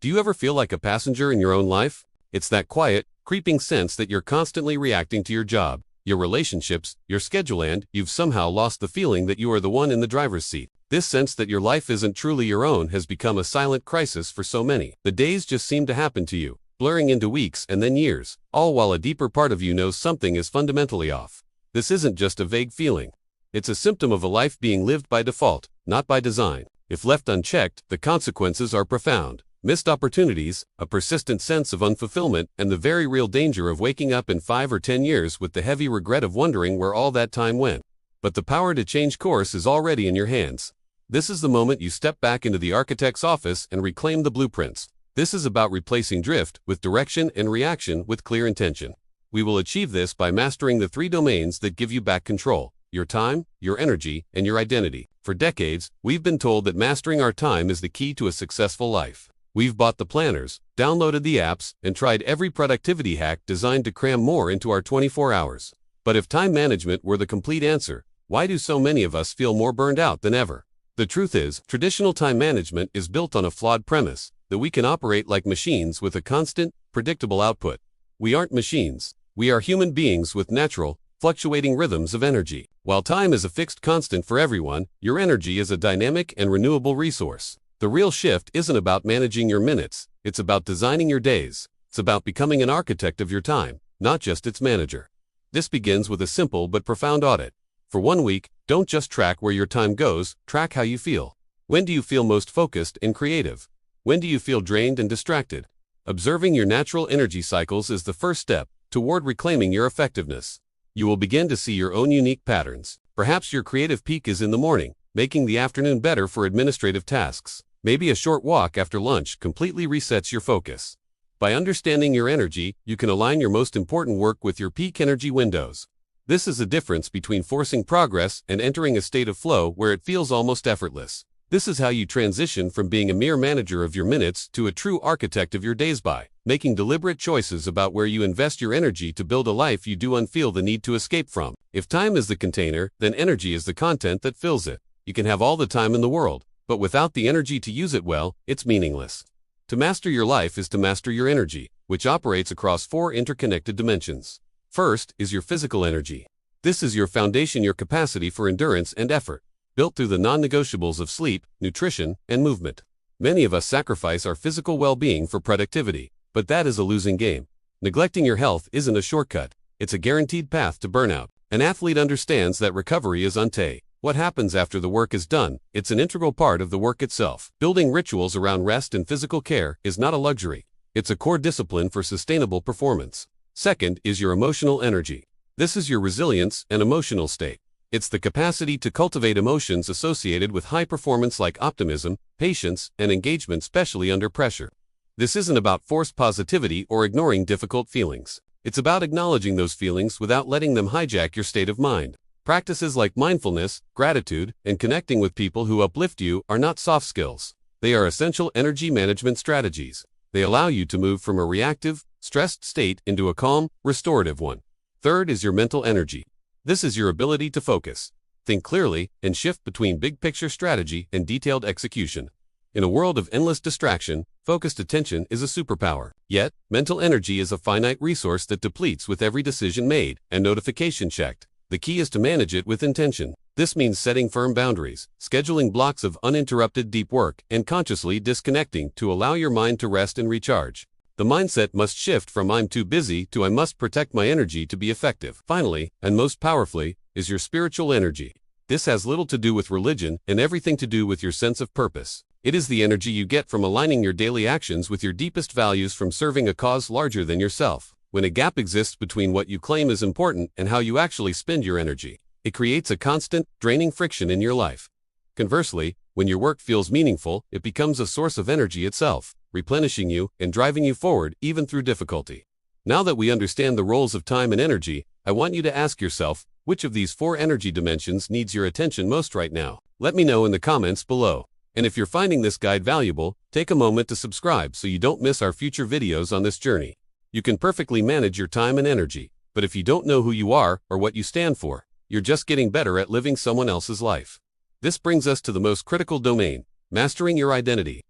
Do you ever feel like a passenger in your own life? It's that quiet, creeping sense that you're constantly reacting to your job, your relationships, your schedule, and you've somehow lost the feeling that you are the one in the driver's seat. This sense that your life isn't truly your own has become a silent crisis for so many. The days just seem to happen to you, blurring into weeks and then years, all while a deeper part of you knows something is fundamentally off. This isn't just a vague feeling. It's a symptom of a life being lived by default, not by design. If left unchecked, the consequences are profound. Missed opportunities, a persistent sense of unfulfillment, and the very real danger of waking up in 5 or 10 years with the heavy regret of wondering where all that time went. But the power to change course is already in your hands. This is the moment you step back into the architect's office and reclaim the blueprints. This is about replacing drift with direction and reaction with clear intention. We will achieve this by mastering the 3 domains that give you back control: your time, your energy, and your identity. For decades, we've been told that mastering our time is the key to a successful life. We've bought the planners, downloaded the apps, and tried every productivity hack designed to cram more into our 24 hours. But if time management were the complete answer, why do so many of us feel more burned out than ever? The truth is, traditional time management is built on a flawed premise, that we can operate like machines with a constant, predictable output. We aren't machines. We are human beings with natural, fluctuating rhythms of energy. While time is a fixed constant for everyone, your energy is a dynamic and renewable resource. The real shift isn't about managing your minutes, it's about designing your days. It's about becoming an architect of your time, not just its manager. This begins with a simple but profound audit. For 1 week, don't just track where your time goes, track how you feel. When do you feel most focused and creative? When do you feel drained and distracted? Observing your natural energy cycles is the first step toward reclaiming your effectiveness. You will begin to see your own unique patterns. Perhaps your creative peak is in the morning, making the afternoon better for administrative tasks. Maybe a short walk after lunch completely resets your focus. By understanding your energy, you can align your most important work with your peak energy windows. This is the difference between forcing progress and entering a state of flow where it feels almost effortless. This is how you transition from being a mere manager of your minutes to a true architect of your days by making deliberate choices about where you invest your energy to build a life you do not feel the need to escape from. If time is the container, then energy is the content that fills it. You can have all the time in the world, but without the energy to use it well, it's meaningless. To master your life is to master your energy, which operates across 4 interconnected dimensions. First is your physical energy. This is your foundation, your capacity for endurance and effort, built through the non-negotiables of sleep, nutrition, and movement. Many of us sacrifice our physical well-being for productivity, but that is a losing game. Neglecting your health isn't a shortcut, it's a guaranteed path to burnout. An athlete understands that recovery is ante. What happens after the work is done, it's an integral part of the work itself. Building rituals around rest and physical care is not a luxury. It's a core discipline for sustainable performance. Second is your emotional energy. This is your resilience and emotional state. It's the capacity to cultivate emotions associated with high performance like optimism, patience, and engagement, especially under pressure. This isn't about forced positivity or ignoring difficult feelings. It's about acknowledging those feelings without letting them hijack your state of mind. Practices like mindfulness, gratitude, and connecting with people who uplift you are not soft skills. They are essential energy management strategies. They allow you to move from a reactive, stressed state into a calm, restorative one. Third is your mental energy. This is your ability to focus, think clearly, and shift between big-picture strategy and detailed execution. In a world of endless distraction, focused attention is a superpower. Yet, mental energy is a finite resource that depletes with every decision made and notification checked. The key is to manage it with intention. This means setting firm boundaries, scheduling blocks of uninterrupted deep work, and consciously disconnecting to allow your mind to rest and recharge. The mindset must shift from "I'm too busy" to "I must protect my energy to be effective." Finally, and most powerfully, is your spiritual energy. This has little to do with religion and everything to do with your sense of purpose. It is the energy you get from aligning your daily actions with your deepest values, from serving a cause larger than yourself. When a gap exists between what you claim is important and how you actually spend your energy, it creates a constant, draining friction in your life. Conversely, when your work feels meaningful, it becomes a source of energy itself, replenishing you and driving you forward even through difficulty. Now that we understand the roles of time and energy, I want you to ask yourself, which of these 4 energy dimensions needs your attention most right now? Let me know in the comments below. And if you're finding this guide valuable, take a moment to subscribe so you don't miss our future videos on this journey. You can perfectly manage your time and energy, but if you don't know who you are or what you stand for, you're just getting better at living someone else's life. This brings us to the most critical domain, mastering your identity.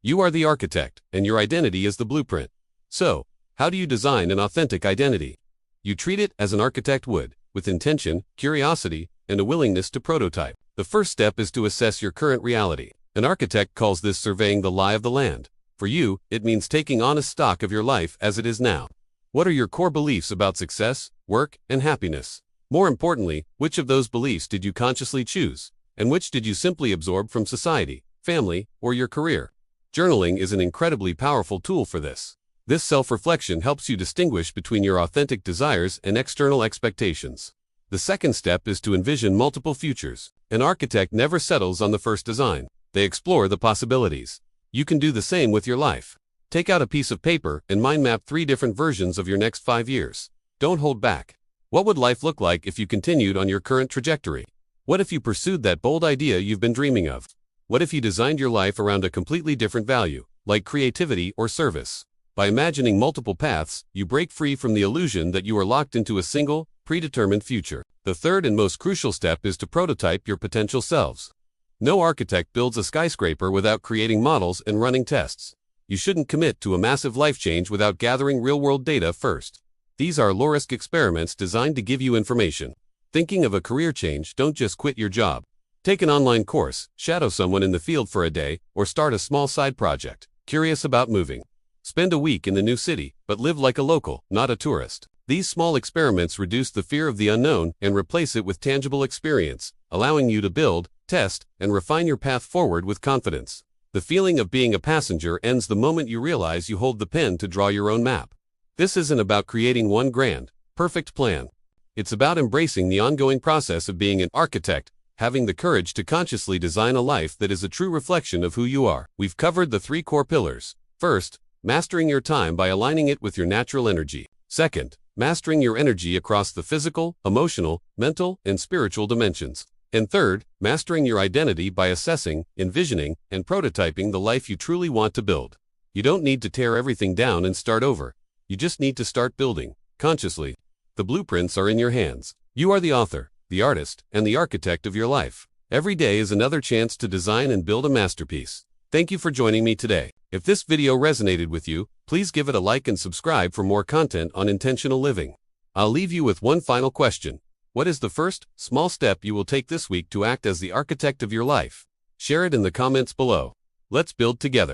You are the architect, and your identity is the blueprint. So, how do you design an authentic identity? You treat it as an architect would, with intention, curiosity, and a willingness to prototype. The first step is to assess your current reality. An architect calls this surveying the lie of the land. For you, it means taking honest stock of your life as it is now. What are your core beliefs about success, work, and happiness? More importantly, which of those beliefs did you consciously choose, and which did you simply absorb from society, family, or your career? Journaling is an incredibly powerful tool for this. This self-reflection helps you distinguish between your authentic desires and external expectations. The second step is to envision multiple futures. An architect never settles on the first design. They explore the possibilities. You can do the same with your life. Take out a piece of paper and mind map 3 different versions of your next 5 years. Don't hold back. What would life look like if you continued on your current trajectory? What if you pursued that bold idea you've been dreaming of? What if you designed your life around a completely different value, like creativity or service? By imagining multiple paths, you break free from the illusion that you are locked into a single, predetermined future. The third and most crucial step is to prototype your potential selves. No architect builds a skyscraper without creating models and running tests. You shouldn't commit to a massive life change without gathering real-world data first. These are low-risk experiments designed to give you information. Thinking of a career change, don't just quit your job. Take an online course, shadow someone in the field for a day, or start a small side project. Curious about moving? Spend a week in the new city, but live like a local, not a tourist. These small experiments reduce the fear of the unknown and replace it with tangible experience, allowing you to build, test, and refine your path forward with confidence. The feeling of being a passenger ends the moment you realize you hold the pen to draw your own map. This isn't about creating one grand, perfect plan. It's about embracing the ongoing process of being an architect, having the courage to consciously design a life that is a true reflection of who you are. We've covered the 3 core pillars. First, mastering your time by aligning it with your natural energy. Second, mastering your energy across the physical, emotional, mental, and spiritual dimensions. And third, mastering your identity by assessing, envisioning, and prototyping the life you truly want to build. You don't need to tear everything down and start over. You just need to start building, consciously. The blueprints are in your hands. You are the author, the artist, and the architect of your life. Every day is another chance to design and build a masterpiece. Thank you for joining me today. If this video resonated with you, please give it a like and subscribe for more content on intentional living. I'll leave you with one final question. What is the first, small step you will take this week to act as the architect of your life? Share it in the comments below. Let's build together.